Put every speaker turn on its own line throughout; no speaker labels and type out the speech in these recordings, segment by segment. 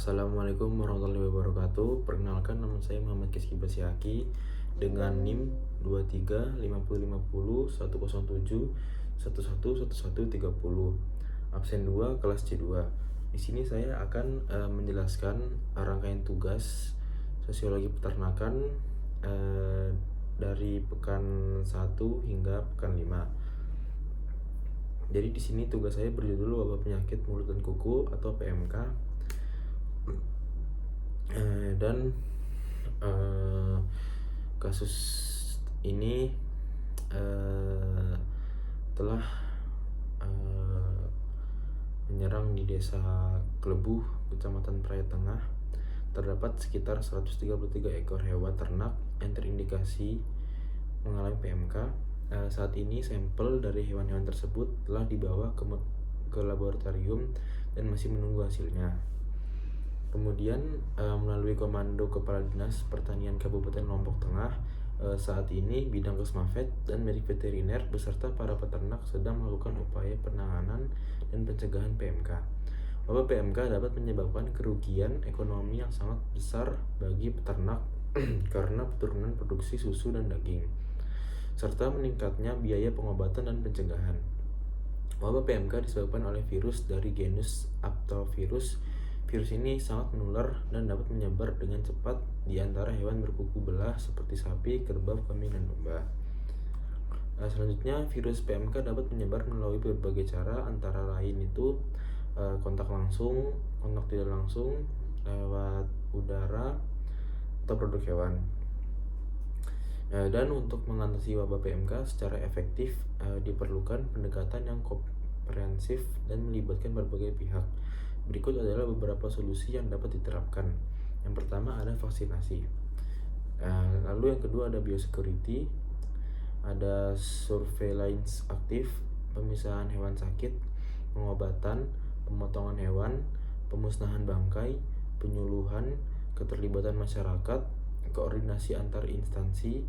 Assalamualaikum warahmatullahi wabarakatuh. Perkenalkan, nama saya Muhammad Kiski Basyaki dengan NIM 2350501107111130. Absen 2 kelas C2. Di sini saya akan menjelaskan rangkaian tugas sosiologi peternakan dari pekan 1 hingga pekan 5. Jadi di sini tugas saya berjudul wabah penyakit mulut dan kuku atau PMK. Dan kasus ini telah menyerang di desa Klebuh, Kecamatan Praia Tengah. Terdapat sekitar 133 ekor hewan ternak yang terindikasi mengalami PMK. Saat ini sampel dari hewan-hewan tersebut telah dibawa ke laboratorium dan masih menunggu hasilnya. Kemudian melalui Komando Kepala Dinas Pertanian Kabupaten Lombok Tengah, saat ini bidang Kesmafet dan medik veteriner beserta para peternak sedang melakukan upaya penanganan dan pencegahan PMK. Wabah PMK dapat menyebabkan kerugian ekonomi yang sangat besar bagi peternak karena penurunan produksi susu dan daging, serta meningkatnya biaya pengobatan dan pencegahan. Wabah PMK disebabkan oleh virus dari genus Aptovirus. Virus ini sangat menular dan dapat menyebar dengan cepat di antara hewan berkuku belah seperti sapi, kerbau, kambing, dan domba. Selanjutnya, virus PMK dapat menyebar melalui berbagai cara, antara lain itu kontak langsung, kontak tidak langsung, lewat udara, atau produk hewan. Dan untuk mengatasi wabah PMK secara efektif diperlukan pendekatan yang komprehensif dan melibatkan berbagai pihak. Berikut adalah beberapa solusi yang dapat diterapkan. Yang pertama ada vaksinasi. Lalu yang kedua ada biosecurity, ada surveillance aktif, pemisahan hewan sakit, pengobatan, pemotongan hewan, pemusnahan bangkai, penyuluhan, keterlibatan masyarakat, koordinasi antar instansi,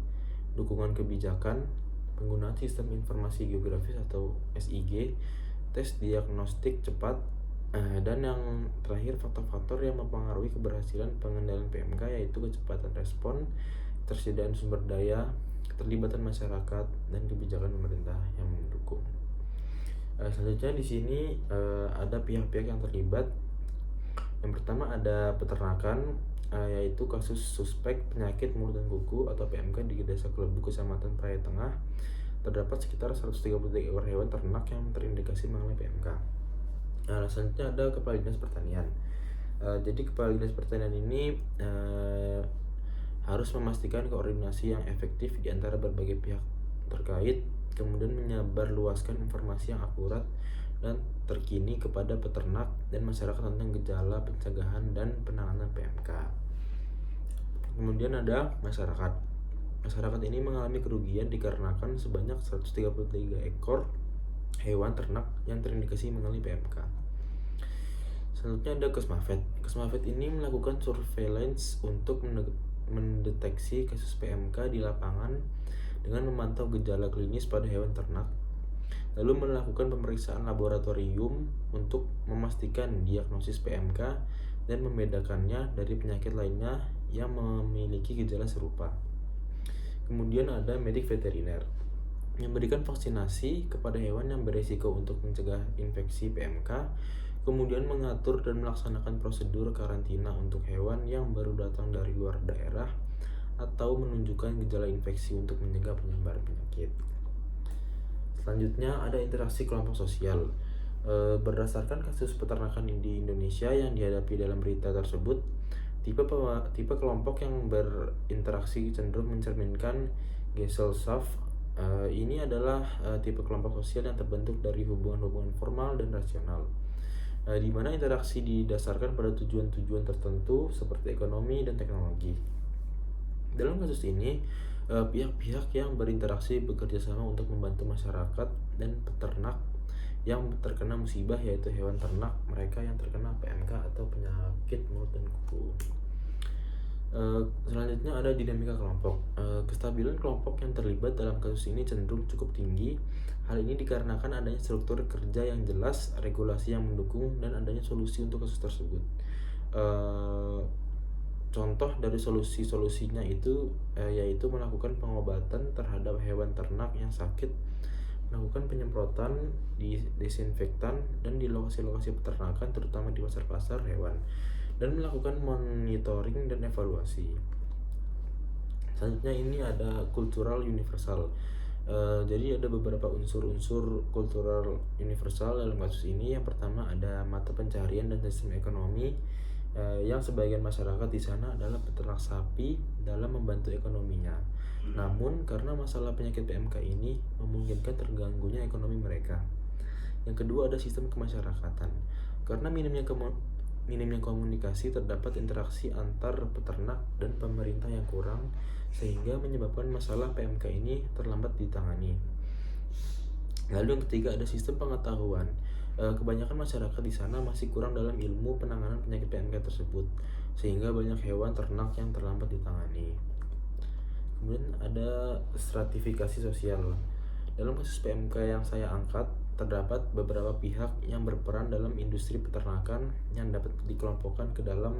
dukungan kebijakan, penggunaan sistem informasi geografis atau SIG, tes diagnostik cepat, dan yang terakhir faktor-faktor yang mempengaruhi keberhasilan pengendalian PMK yaitu kecepatan respon, ketersediaan sumber daya, keterlibatan masyarakat, dan kebijakan pemerintah yang mendukung. Selanjutnya di sini ada pihak-pihak yang terlibat. Yang pertama ada peternakan, yaitu kasus suspek penyakit mulut dan kuku atau PMK di Desa Klebu, Kecamatan Praia Tengah. Terdapat sekitar 133 ekor hewan ternak yang terindikasi mengalami PMK. Selanjutnya ada Kepala Dinas Pertanian. Jadi Kepala Dinas Pertanian ini harus memastikan koordinasi yang efektif di antara berbagai pihak terkait, kemudian menyebarluaskan informasi yang akurat dan terkini kepada peternak dan masyarakat tentang gejala, pencegahan, dan penanganan PMK. Kemudian ada masyarakat. Masyarakat ini mengalami kerugian dikarenakan sebanyak 133 ekor hewan ternak yang terindikasi mengalami PMK. Selanjutnya ada Kesmafet. Kesmafet ini melakukan surveillance untuk mendeteksi kasus PMK di lapangan dengan memantau gejala klinis pada hewan ternak, lalu melakukan pemeriksaan laboratorium untuk memastikan diagnosis PMK dan membedakannya dari penyakit lainnya yang memiliki gejala serupa. Kemudian ada medik veteriner, memberikan vaksinasi kepada hewan yang berisiko untuk mencegah infeksi PMK, kemudian mengatur dan melaksanakan prosedur karantina untuk hewan yang baru datang dari luar daerah atau menunjukkan gejala infeksi untuk mencegah penyebaran penyakit. Selanjutnya ada interaksi kelompok sosial. Berdasarkan kasus peternakan di Indonesia yang dihadapi dalam berita tersebut, tipe kelompok yang berinteraksi cenderung mencerminkan Gesellschaft. Ini adalah tipe kelompok sosial yang terbentuk dari hubungan-hubungan formal dan rasional, di mana interaksi didasarkan pada tujuan-tujuan tertentu seperti ekonomi dan teknologi. Dalam kasus ini, pihak-pihak yang berinteraksi bekerja sama untuk membantu masyarakat dan peternak yang terkena musibah, yaitu hewan ternak mereka yang terkena PMK atau penyakit mulut dan kuku. Selanjutnya ada dinamika kelompok. Kestabilan kelompok yang terlibat dalam kasus ini cenderung cukup tinggi. Hal ini dikarenakan adanya struktur kerja yang jelas, regulasi yang mendukung, dan adanya solusi untuk kasus tersebut. Eh, Contoh dari solusi-solusinya itu yaitu melakukan pengobatan terhadap hewan ternak yang sakit, melakukan penyemprotan disinfektan dan di lokasi-lokasi peternakan terutama di pasar-pasar hewan, dan melakukan monitoring dan evaluasi. Selanjutnya ini ada cultural universal. Jadi ada beberapa unsur-unsur kultural universal dalam kasus ini. Yang pertama ada mata pencaharian dan sistem ekonomi, yang sebagian masyarakat di sana adalah peternak sapi dalam membantu ekonominya. Namun karena masalah penyakit PMK ini memungkinkan terganggunya ekonomi mereka. Yang kedua ada sistem kemasyarakatan. Karena minimnya komunikasi, terdapat interaksi antar peternak dan pemerintah yang kurang, sehingga menyebabkan masalah PMK ini terlambat ditangani. Lalu yang ketiga ada sistem pengetahuan. Kebanyakan masyarakat di sana masih kurang dalam ilmu penanganan penyakit PMK tersebut, sehingga banyak hewan ternak yang terlambat ditangani. Kemudian ada stratifikasi sosial. Dalam kasus PMK yang saya angkat, terdapat beberapa pihak yang berperan dalam industri peternakan yang dapat dikelompokkan ke dalam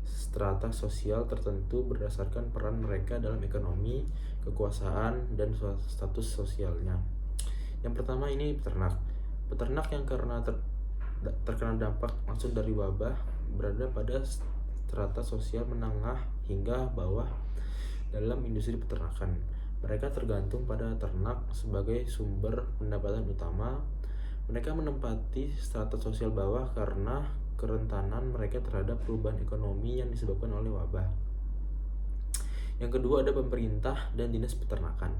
strata sosial tertentu berdasarkan peran mereka dalam ekonomi, kekuasaan, dan status sosialnya. Yang pertama ini peternak. Peternak yang karena terkena dampak langsung dari wabah berada pada strata sosial menengah hingga bawah dalam industri peternakan. Mereka tergantung pada ternak sebagai sumber pendapatan utama. Mereka menempati strata sosial bawah karena kerentanan mereka terhadap perubahan ekonomi yang disebabkan oleh wabah. Yang kedua ada pemerintah dan dinas peternakan.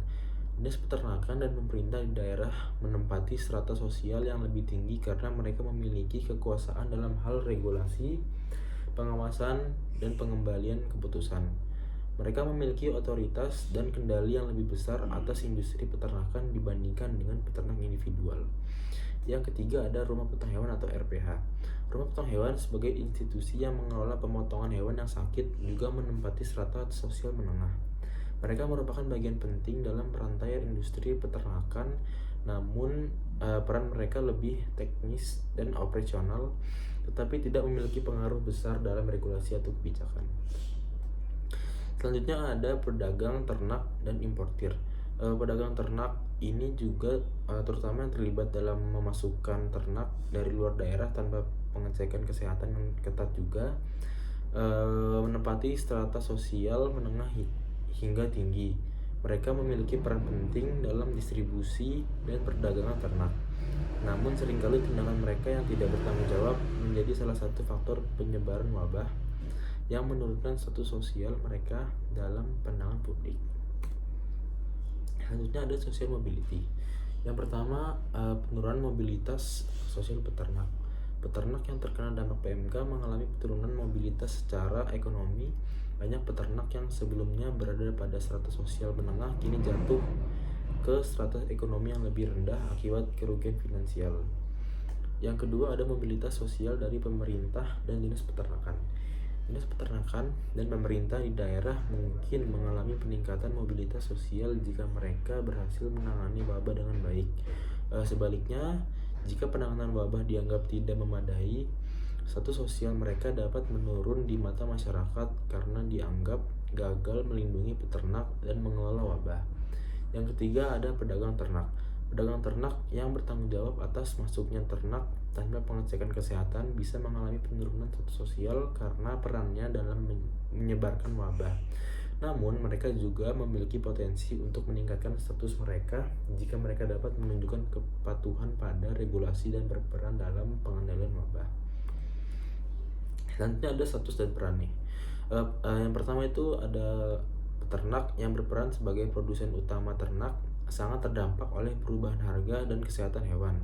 Dinas peternakan dan pemerintah di daerah menempati strata sosial yang lebih tinggi karena mereka memiliki kekuasaan dalam hal regulasi, pengawasan, dan pengembalian keputusan. Mereka memiliki otoritas dan kendali yang lebih besar atas industri peternakan dibandingkan dengan peternak individual. Yang ketiga ada rumah potong hewan atau RPH. Rumah potong hewan sebagai institusi yang mengelola pemotongan hewan yang sakit juga menempati strata sosial menengah. Mereka merupakan bagian penting dalam rantai industri peternakan, namun peran mereka lebih teknis dan operasional, tetapi tidak memiliki pengaruh besar dalam regulasi atau kebijakan. Selanjutnya ada pedagang ternak dan importir. Pedagang ternak ini juga terutama yang terlibat dalam memasukkan ternak dari luar daerah tanpa pengecekan kesehatan yang ketat juga, menempati strata sosial menengah hingga tinggi. Mereka memiliki peran penting dalam distribusi dan perdagangan ternak. Namun seringkali tindakan mereka yang tidak bertanggung jawab menjadi salah satu faktor penyebaran wabah yang menurunkan status sosial mereka dalam pandangan publik. Selanjutnya ada social mobility. Yang pertama, penurunan mobilitas sosial peternak. Peternak yang terkena dampak PMK mengalami penurunan mobilitas secara ekonomi. Banyak peternak yang sebelumnya berada pada strata sosial menengah kini jatuh ke strata ekonomi yang lebih rendah akibat kerugian finansial. Yang kedua ada mobilitas sosial dari pemerintah dan dinas peternakan. Dinas peternakan dan pemerintah di daerah mungkin mengalami peningkatan mobilitas sosial jika mereka berhasil menangani wabah dengan baik. Sebaliknya, jika penanganan wabah dianggap tidak memadai, status sosial mereka dapat menurun di mata masyarakat karena dianggap gagal melindungi peternak dan mengelola wabah. Yang ketiga ada pedagang ternak. Pedagang ternak yang bertanggung jawab atas masuknya ternak tanpa pengecekan kesehatan bisa mengalami penurunan status sosial karena perannya dalam menyebarkan wabah. Namun mereka juga memiliki potensi untuk meningkatkan status mereka jika mereka dapat menunjukkan kepatuhan pada regulasi dan berperan dalam pengendalian wabah. Selanjutnya ada status dan peran nih. Yang pertama itu ada peternak yang berperan sebagai produsen utama ternak sangat terdampak oleh perubahan harga dan kesehatan hewan.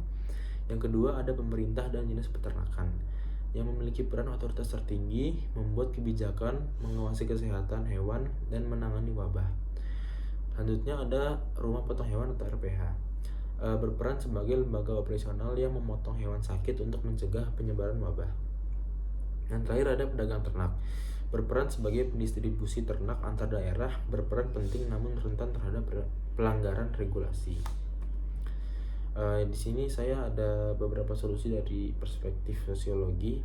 Yang kedua ada pemerintah dan dinas peternakan yang memiliki peran otoritas tertinggi membuat kebijakan, mengawasi kesehatan hewan, dan menangani wabah. Selanjutnya ada rumah potong hewan atau RPH, berperan sebagai lembaga operasional yang memotong hewan sakit untuk mencegah penyebaran wabah. Yang terakhir ada pedagang ternak, berperan sebagai pendistribusi ternak antar daerah, berperan penting namun rentan terhadap pelanggaran regulasi. Di sini saya ada beberapa solusi dari perspektif sosiologi.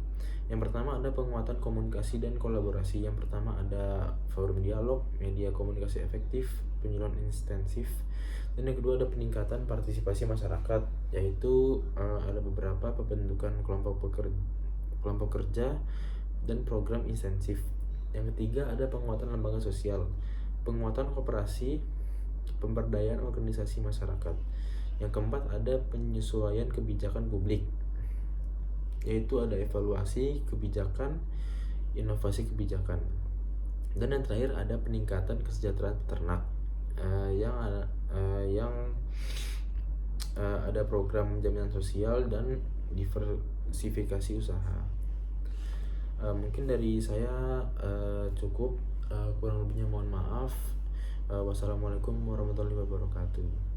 Yang pertama ada penguatan komunikasi dan kolaborasi. Yang pertama ada forum dialog, media komunikasi efektif, penyuluhan intensif. Dan yang kedua ada peningkatan partisipasi masyarakat, yaitu ada beberapa pembentukan kelompok kerja dan program intensif. Yang ketiga ada penguatan lembaga sosial, penguatan koperasi, pemberdayaan organisasi masyarakat. Yang keempat ada penyesuaian kebijakan publik, yaitu ada evaluasi kebijakan, inovasi kebijakan. Dan yang terakhir ada peningkatan kesejahteraan peternak, yang ada program jaminan sosial dan diversifikasi usaha. Mungkin dari saya cukup, kurang lebihnya mohon maaf. Wassalamualaikum warahmatullahi wabarakatuh.